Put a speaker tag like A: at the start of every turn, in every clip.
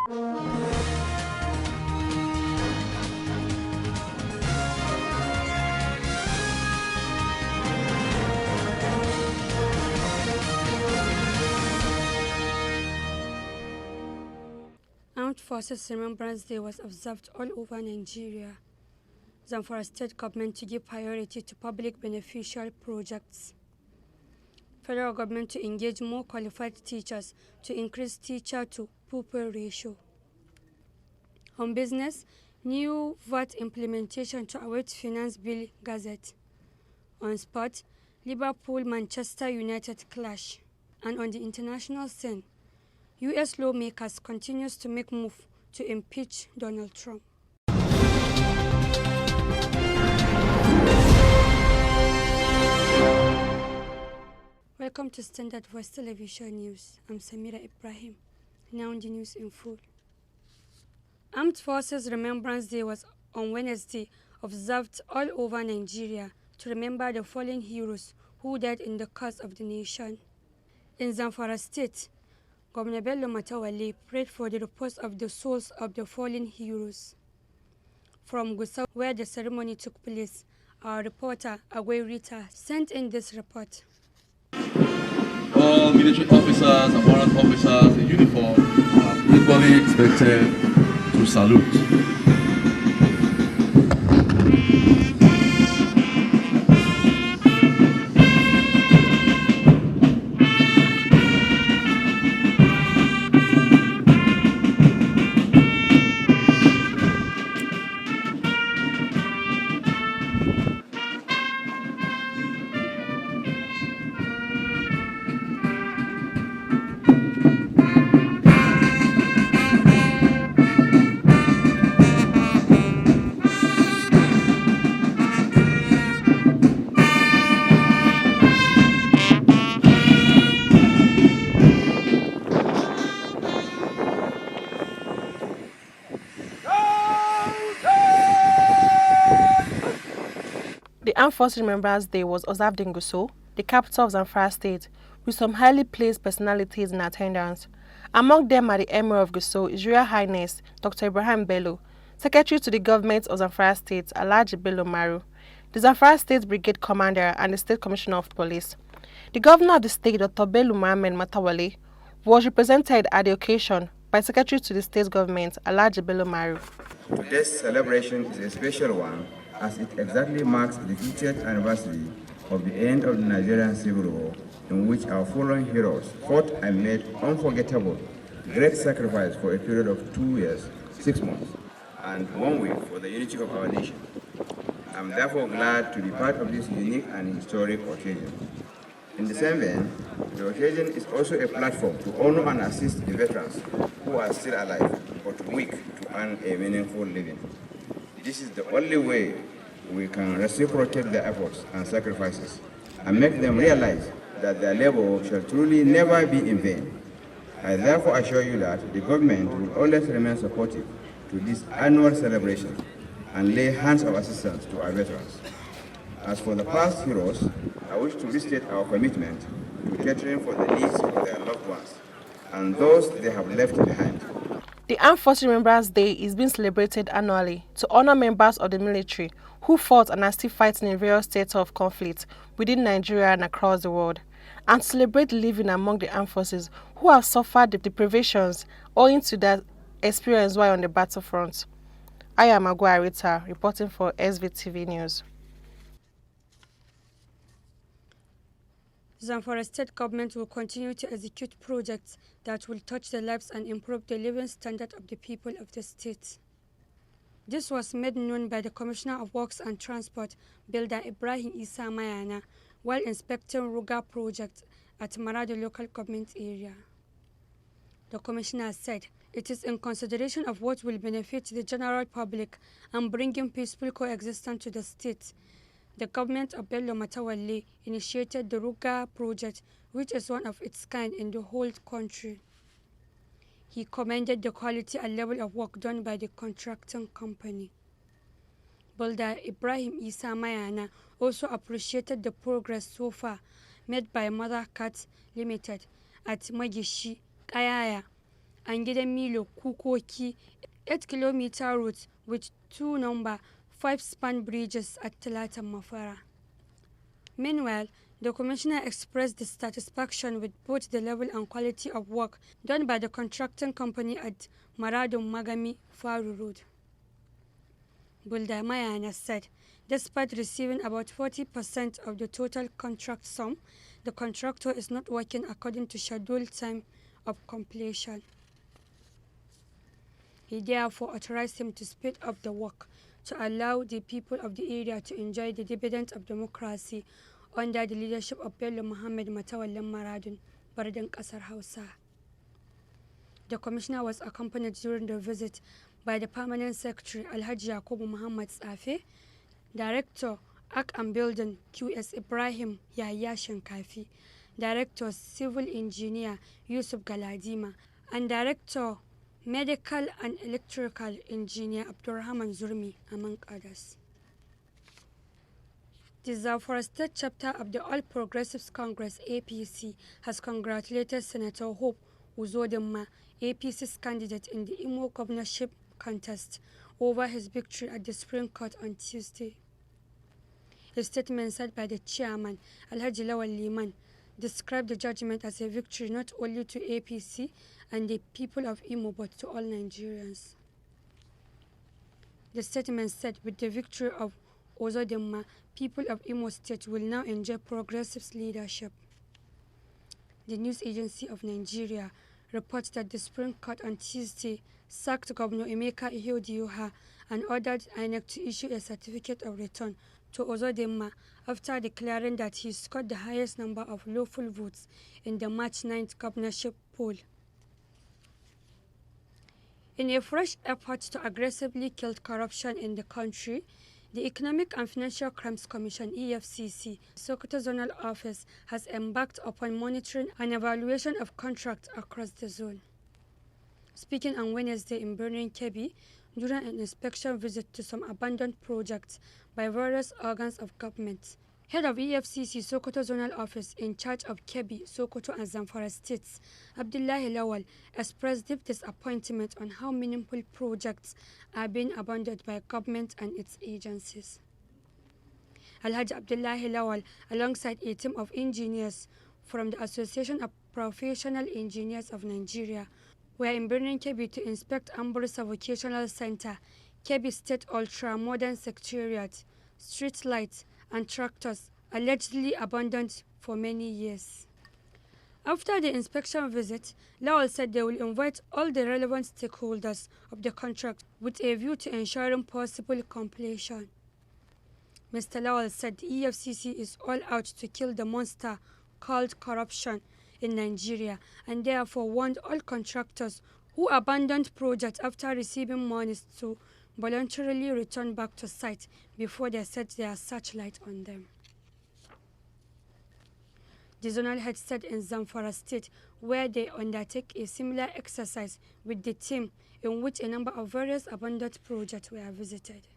A: Armed Forces Remembrance Day was observed all over Nigeria. Zamfara State Government to give priority to public beneficial projects. Federal Government to engage more qualified teachers to increase teacher-to-pupil ratio. On business, new VAT implementation to await Finance Bill Gazette. On sport, Liverpool-Manchester United clash. And on the international scene, U.S. lawmakers continues to make move to impeach Donald Trump. Welcome to Standard Voice Television News. I'm Samira Ibrahim. Now the news in full. Armed Forces Remembrance Day was on Wednesday, observed all over Nigeria to remember the fallen heroes who died in the cause of the nation. In Zamfara State, Governor Bello Matawalle prayed for the repose of the souls of the fallen heroes. From Gusau, where the ceremony took place, our reporter Agwe Rita sent in this report.
B: All military officers and warrant officers in uniform are equally expected to salute.
C: The Armed Forces Remembrance Day was observed in Gusau, the capital of Zamfara State, with some highly placed personalities in attendance. Among them are the Emir of Gusau, His Royal Highness Dr. Ibrahim Bello, Secretary to the Government of Zamfara State, Alhaji Bello Maru, the Zamfara State Brigade Commander and the State Commissioner of Police. The Governor of the state, Dr. Bello Muhammad Matawale, was represented at the occasion by Secretary to the State Government, Alhaji Bello Maru.
D: Today's celebration is a special one, as it exactly marks the 50th anniversary of the end of the Nigerian Civil War, in which our fallen heroes fought and made unforgettable great sacrifice for a period of 2 years, 6 months, and 1 week for the unity of our nation. I'm therefore glad to be part of this unique and historic occasion. In the same vein, the occasion is also a platform to honor and assist the veterans who are still alive but weak to earn a meaningful living. This is the only way we can reciprocate their efforts and sacrifices and make them realize that their labor shall truly never be in vain. I therefore assure you that the government will always remain supportive to this annual celebration and lay hands of assistance to our veterans. As for the past heroes, I wish to restate our commitment to catering for the needs of their loved ones and those they have left behind.
C: The Armed Forces Remembrance Day is being celebrated annually to honor members of the military who fought and are still fighting in various states of conflict within Nigeria and across the world, and to celebrate living among the armed forces who have suffered the deprivations owing to their experience while on the battlefront. I am Agwe Rita, reporting for Svtv News.
A: Zamfara State Government will continue to execute projects that will touch the lives and improve the living standard of the people of the state. This was made known by the Commissioner of Works and Transport, Builder Ibrahim Isa Mayana, while inspecting Ruga project at Maradi local government area. The Commissioner said it is in consideration of what will benefit the general public and bringing peaceful coexistence to the state. The government of Bello Matawalle initiated the Ruga project, which is one of its kind in the whole country. He commended the quality and level of work done by the contracting company. Builder Ibrahim Isa Mayana also appreciated the progress so far made by Mother Cat Limited at Magishi, Kayaya, and gidan Milo Kukoki, 8-kilometer route with 2 number 5-span bridges at Talatan Mafara. Meanwhile, the Commissioner expressed dissatisfaction with both the level and quality of work done by the contracting company at Maradun Magami Faru Road. Bulda Mayana said, despite receiving about 40% of the total contract sum, the contractor is not working according to scheduled time of completion. He therefore authorized him to speed up the work to allow the people of the area to enjoy the dividends of democracy under the leadership of Bello Muhammad Matawallan Maradun, Bardin Kasar Hausa. The commissioner was accompanied during the visit by the Permanent Secretary Alhaji Yakubu Muhammad Safe, Director Arc and Building QS Ibrahim Yahya Shinkafi, Director Civil Engineer Yusuf Galadima, and Director Medical and Electrical Engineer Abdurrahman Zurmi, among others. The Zamfara State Chapter of the All Progressives Congress APC has congratulated Senator Hope Uzodinma, APC's candidate in the Imo governorship contest, over his victory at the Supreme Court on Tuesday. A statement said by the chairman, Alhaji Lawal Liman, described the judgment as a victory not only to APC and the people of Imo but to all Nigerians. The statement said, with the victory of Uzodinma, people of Imo State will now enjoy progressive leadership. The news agency of Nigeria reports that the Supreme Court on Tuesday sacked Governor Emeka Ihedioha and ordered INEC to issue a certificate of return to Uzodinma after declaring that he scored the highest number of lawful votes in the March 9th governorship poll. In a fresh effort to aggressively kill corruption in the country, the Economic and Financial Crimes Commission (EFCC) Sokoto Zonal Office has embarked upon monitoring and evaluation of contracts across the zone. Speaking on Wednesday in Birnin Kebbi during an inspection visit to some abandoned projects by various organs of government, Head of EFCC Sokoto Zonal Office in charge of Kebbi, Sokoto and Zamfara states, Abdullahi Lawal, expressed deep disappointment on how meaningful projects are being abandoned by government and its agencies. Alhaji Abdullahi Lawal, alongside a team of engineers from the Association of Professional Engineers of Nigeria, were in Birnin Kebbi to inspect Ambrose Vocational Center, Kebbi State Ultra-Modern Secretariat, street lights, and tractors allegedly abandoned for many years. After the inspection visit, Lawal said they will invite all the relevant stakeholders of the contract with a view to ensuring possible completion. Mr. Lawal said the EFCC is all out to kill the monster called corruption in Nigeria and therefore warned all contractors who abandoned projects after receiving monies to voluntarily return back to site before they set their searchlight on them. The zonal head said in Zamfara State, where they undertake a similar exercise with the team in which a number of various abandoned projects were visited.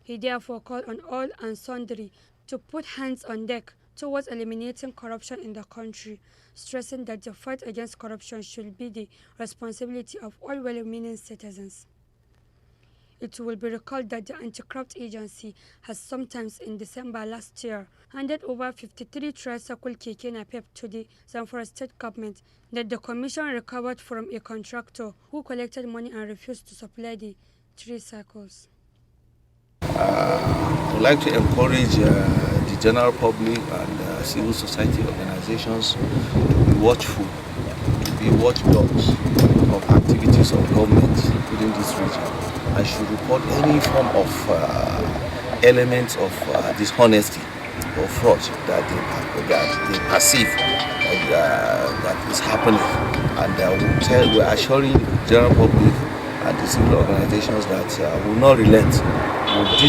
A: He therefore called on all and sundry to put hands on deck towards eliminating corruption in the country, stressing that the fight against corruption should be the responsibility of all well-meaning citizens. It will be recalled that the Anti-Corrupt Agency has sometimes in December last year handed over 53 tricycle keke napep to the Zamfara State government that the commission recovered from a contractor who collected money and refused to supply the tricycles.
E: I would like to encourage the general public and civil society organizations to be watchful, to be watchdogs of activities of government within this region. I should report any form of elements of dishonesty or fraud that they perceive that is happening. And we're assuring the general public and the civil organizations that we will not relent. We will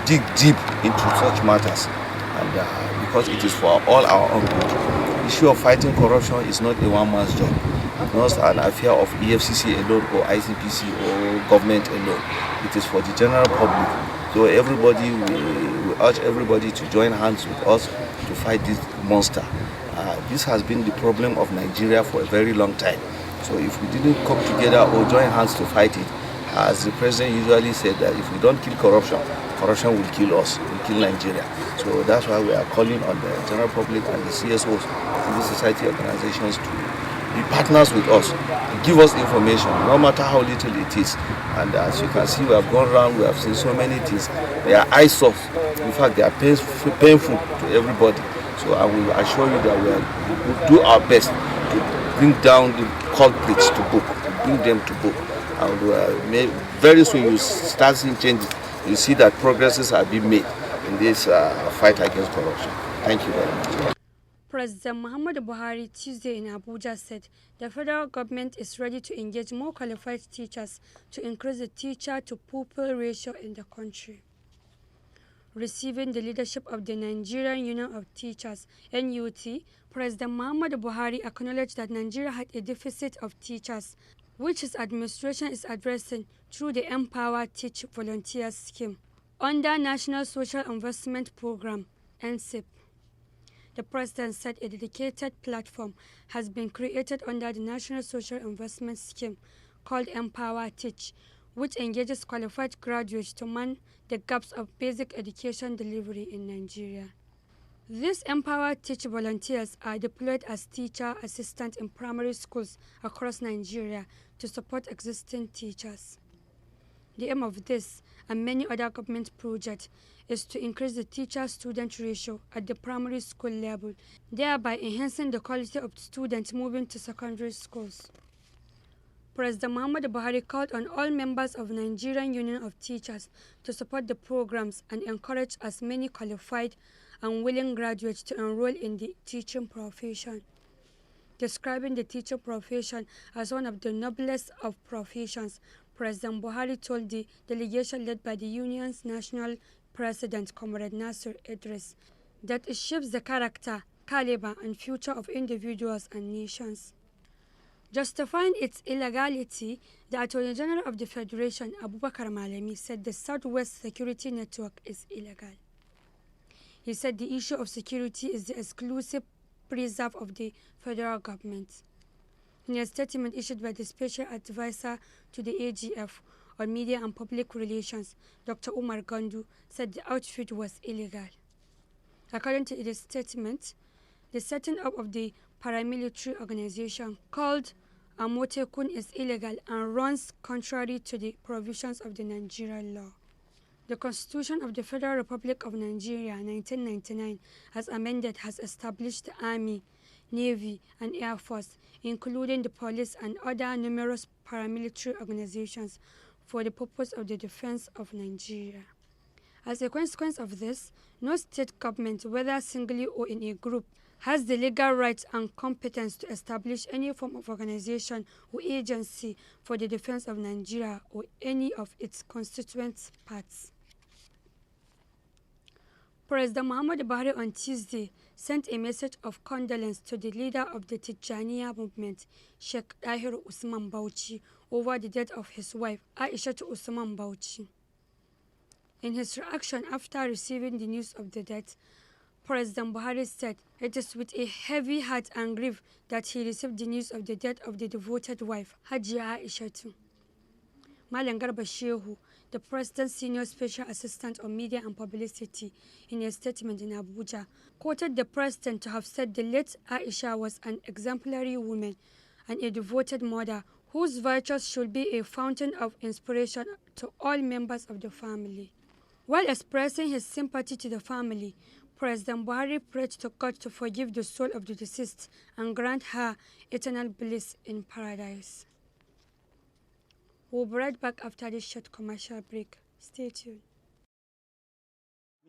E: dig deep into such matters, and because it is for all our own good. The issue of fighting corruption is not a one-man's job. It's not an affair of EFCC alone or ICPC or government alone. It is for the general public. So everybody, we urge everybody to join hands with us to fight this monster. This has been the problem of Nigeria for a very long time. So if we didn't come together or join hands to fight it, as the president usually said, that if we don't kill corruption, corruption will kill us, will kill Nigeria. So that's why we are calling on the general public and the CSOs, civil society organizations, to be partners with us, to give us information, no matter how little it is. And as you can see, we have gone around, we have seen so many things. They are eyesore. In fact, they are painful to everybody. So I will assure you that we will do our best to bring down the culprits to book, to bring them to book. And very soon you start seeing changes. You see that progresses are being made in this fight against corruption. Thank you very much.
A: President Muhammadu Buhari Tuesday in Abuja said the federal government is ready to engage more qualified teachers to increase the teacher-to-pupil ratio in the country. Receiving the leadership of the Nigerian Union of Teachers, NUT, President Muhammadu Buhari acknowledged that Nigeria had a deficit of teachers, which his administration is addressing through the Empower Teach Volunteers scheme under National Social Investment Program, NSIP. The president said a dedicated platform has been created under the National Social Investment Scheme called Empower Teach, which engages qualified graduates to man the gaps of basic education delivery in Nigeria. These Empower Teach volunteers are deployed as teacher assistants in primary schools across Nigeria to support existing teachers. The aim of this and many other government projects is to increase the teacher-student ratio at the primary school level, thereby enhancing the quality of students moving to secondary schools. President Muhammadu Buhari called on all members of Nigerian Union of Teachers to support the programs and encourage as many qualified and willing graduates to enroll in the teaching profession. Describing the teaching profession as one of the noblest of professions, President Buhari told the delegation led by the union's national president, Comrade Nasir Idris, that it shapes the character, caliber, and future of individuals and nations. Justifying its illegality, the Attorney General of the Federation, Abubakar Malami, said the Southwest Security Network is illegal. He said the issue of security is the exclusive preserve of the federal government. In a statement issued by the Special Advisor to the AGF on Media and Public Relations, Dr. Umar Gandu said the outfit was illegal. According to the statement, the setting up of the paramilitary organization called Amotekun is illegal and runs contrary to the provisions of the Nigerian law. The Constitution of the Federal Republic of Nigeria, 1999, as amended, has established the Army, Navy, and Air Force, including the police and other numerous paramilitary organizations, for the purpose of the defense of Nigeria. As a consequence of this, no state government, whether singly or in a group, has the legal rights and competence to establish any form of organization or agency for the defense of Nigeria or any of its constituent parts. President Muhammadu Buhari on Tuesday sent a message of condolence to the leader of the Tijaniya movement, Sheikh Dahiru Usman Bauchi, over the death of his wife, Aishatu Usman Bauchi. In his reaction after receiving the news of the death, President Buhari said, "It is with a heavy heart and grief that he received the news of the death of the devoted wife, Hajiya Aishatu." Malam Garba Shehu, the President's Senior Special Assistant on Media and Publicity, in a statement in Abuja, quoted the President to have said the late Aisha was an exemplary woman and a devoted mother whose virtues should be a fountain of inspiration to all members of the family. While expressing his sympathy to the family, President Buhari prayed to God to forgive the soul of the deceased and grant her eternal bliss in paradise. We'll be right back after this short commercial break. Stay tuned.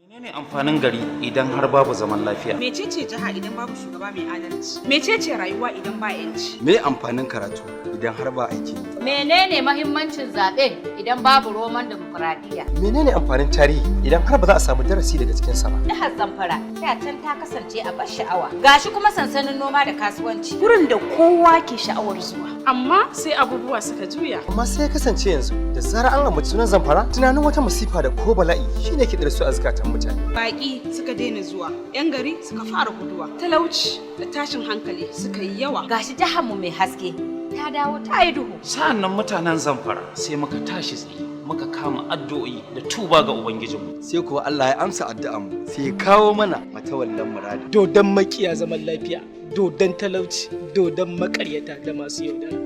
F: Menene amfanin gari idan har babu zaman lafiya?
G: Mecece jiha idan babu shugaba mai adalci? Mecece rayuwa idan ba yanci?
F: Me amfanin karatu idan har ba aiki?
H: Menene mahimmancin zabe idan babu roman demokradiyya?
I: Menene amfanin tarihi idan har ba za a samu darasi daga cikin sa ba?
H: Jihar Zamfara da can ta kasance a bar sha'awa. Gashi kuma sansanin noma da kasuwanci.
G: Gurin da kowa ke sha'awar zuwa. Amma sai abubuwa suka juya.
I: Amma sai ya kasance yanzu da zarar an ambaci sunan Zamfara, tunanin wata musifa da ko bala'i shine ke darsu a zakatan mutane.
G: Baki suka daina zuwa, 'yan gari suka fara guduwa. Talauci da tashin hankali suka yi yawa.
H: Gashi jihar mu mai haske, ta dawo ta yi duhu.
F: Sa'annan mutanen Zamfara sai muka tashi tsaye muka kama addu'o'i da tuba ga Ubangijinmu.
I: Sai kuwa Allah ya amsa addu'anmu sai ya kawo mana matawallan muradi.
J: Dodon makiya zaman lafiya, dodon talauci, dodon makaryata da masu yaudara.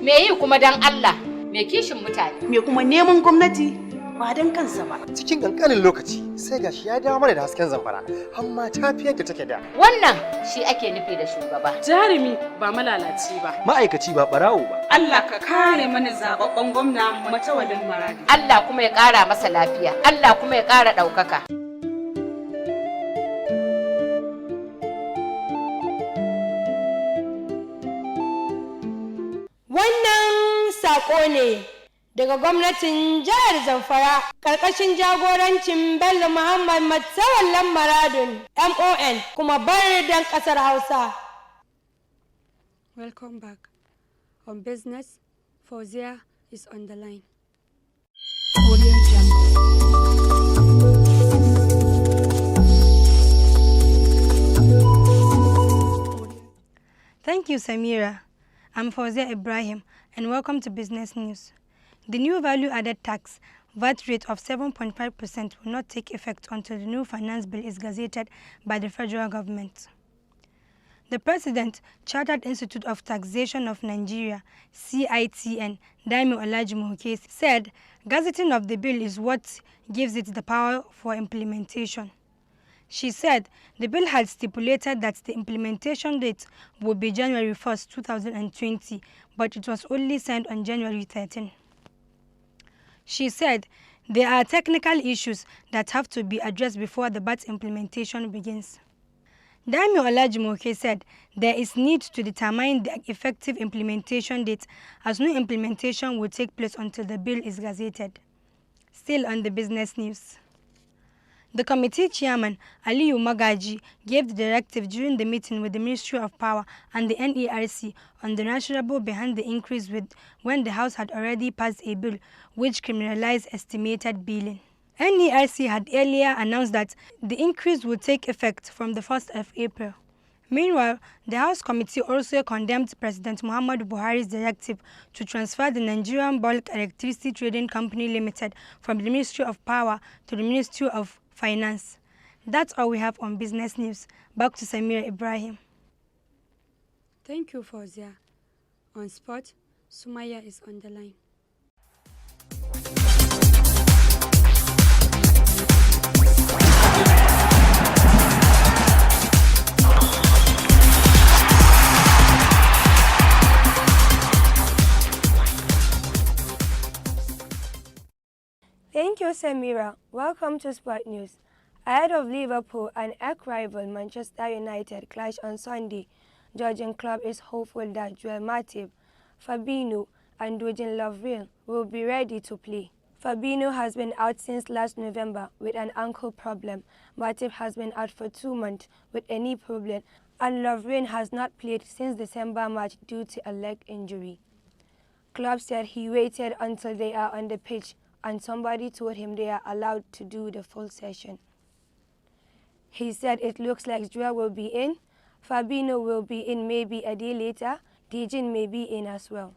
H: Me yi kuma dan Allah, me kishin mutane.
G: Me kuma neman gwamnati ba dan kansa ba.
I: Cikin kankanin lokaci sai gashi ya dawo mana da hasken Zamfara, amma ta fi yadda take da.
H: Wannan shi ake nufi da shugaba.
G: Jarumi ba malalaci ba.
I: Ma'aikaci ba barawo ba.
G: Allah ka kare mana zababben gwamna matawalin Maradi.
H: Allah kuma ya ƙara masa lafiya. Allah kuma ya ƙara ɗaukaka.
A: Wannan saƙo ne daga gwamnatin jihar Zamfara ƙarƙashin jagorancin Bello Muhammad Matawallan Maradun MON kuma bardan ƙasar Hausa. Welcome back. On business, Fauzia is on the line.
K: Thank you, Samira. I'm Fauzia Ibrahim, and welcome to Business News. The new value-added tax VAT rate of 7.5% will not take effect until the new finance bill is gazetted by the federal government. The President, Chartered Institute of Taxation of Nigeria, CITN, Daimi Olajimoke, said gazetting of the bill is what gives it the power for implementation. She said the bill had stipulated that the implementation date would be January 1st, 2020, but it was only signed on January 13. She said there are technical issues that have to be addressed before the VAT implementation begins. Daimi Olajimoke said there is need to determine the effective implementation date, as no implementation will take place until the bill is gazetted. Still on the business news. The committee chairman, Aliyu Magaji, gave the directive during the meeting with the Ministry of Power and the NERC on the rationale behind the increase when the House had already passed a bill which criminalized estimated billing. NERC had earlier announced that the increase would take effect from the 1st of April. Meanwhile, the House Committee also condemned President Muhammadu Buhari's directive to transfer the Nigerian Bulk Electricity Trading Company Limited from the Ministry of Power to the Ministry of Finance. That's all we have on business news. Back to Samira Ibrahim.
A: Thank you, Fauzia. On spot, Sumaya is on the line.
K: Thank you, Samira. Welcome to Sport News. Ahead of Liverpool and arch-rival Manchester United clash on Sunday, Georgian club is hopeful that Joel Matip, Fabinho and Dujan Lovren will be ready to play. Fabinho has been out since last November with an ankle problem. Matip has been out for 2 months with a knee problem, and Lovren has not played since December match due to a leg injury. Club said he waited until they are on the pitch and somebody told him they are allowed to do the full session. He said it looks like Joel will be in, Fabinho will be in maybe a day later, Dijin may be in as well.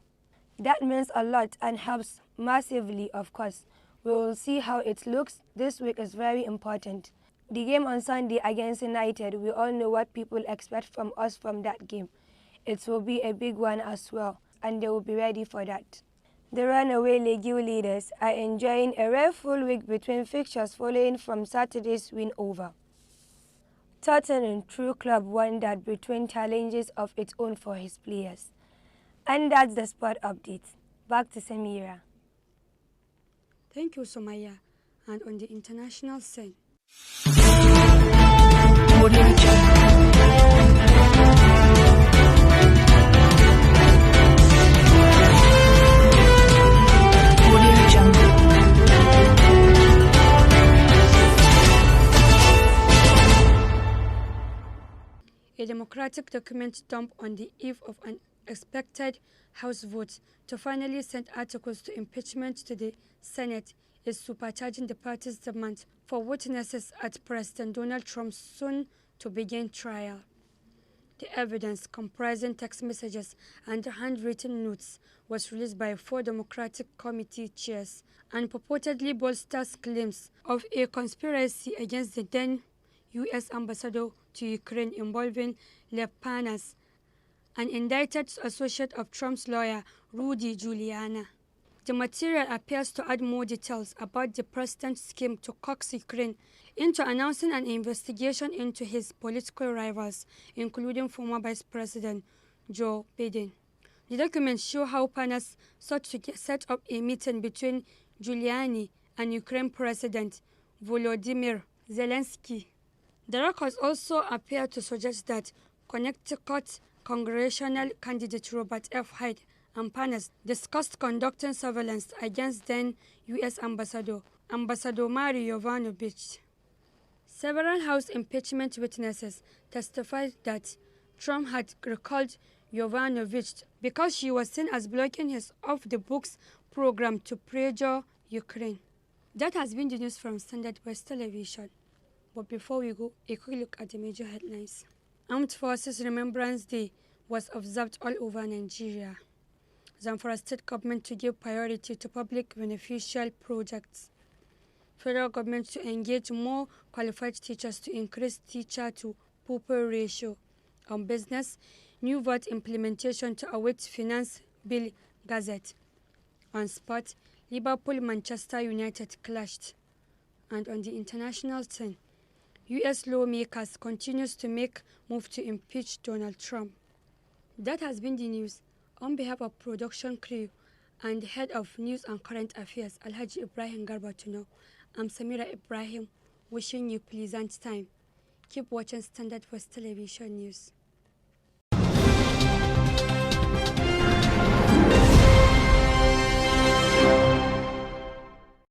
K: That means a lot and helps massively, of course. We will see how it looks. This week is very important. The game on Sunday against United, we all know what people expect from us from that game. It will be a big one as well, and they will be ready for that. The runaway league leaders are enjoying a rare full week between fixtures following from Saturday's win over Tottenham. True club won that between challenges of its own for his players. And that's the sport update. Back to Samira.
A: Thank you, Somaya. And on the international scene. A democratic document dumped on the eve of an expected House vote to finally send articles to impeachment to the Senate is supercharging the party's demand for witnesses at President Donald Trump's soon-to-begin trial. The evidence, comprising text messages and handwritten notes, was released by 4 Democratic Committee chairs and purportedly bolsters claims of a conspiracy against the then U.S. ambassador to Ukraine involving Lev Panas, an indicted associate of Trump's lawyer, Rudy Giuliani. The material appears to add more details about the president's scheme to coax Ukraine into announcing an investigation into his political rivals, including former Vice President Joe Biden. The documents show how Panas sought to set up a meeting between Giuliani and Ukraine President Volodymyr Zelensky. The records also appear to suggest that Connecticut congressional candidate Robert F. Hyde and Panas discussed conducting surveillance against then U.S. Ambassador Mary Yovanovitch. Several House impeachment witnesses testified that Trump had recalled Yovanovitch because she was seen as blocking his off-the-books program to pressure Ukraine. That has been the news from Standard West Television. But before we go, a quick look at the major headlines. Armed Forces Remembrance Day was observed all over Nigeria. Zamfara State Government to give priority to public beneficial projects. Federal Government to engage more qualified teachers to increase teacher-to-pupil ratio. On business, new VAT implementation to await Finance Bill Gazette. On sport, Liverpool-Manchester United clashed. And on the international scene, U.S. lawmakers continues to make move to impeach Donald Trump. That has been the news. On behalf of production crew and head of news and current affairs, Alhaji Ibrahim Garba, I'm Samira Ibrahim, wishing you pleasant time. Keep watching Standard West Television News.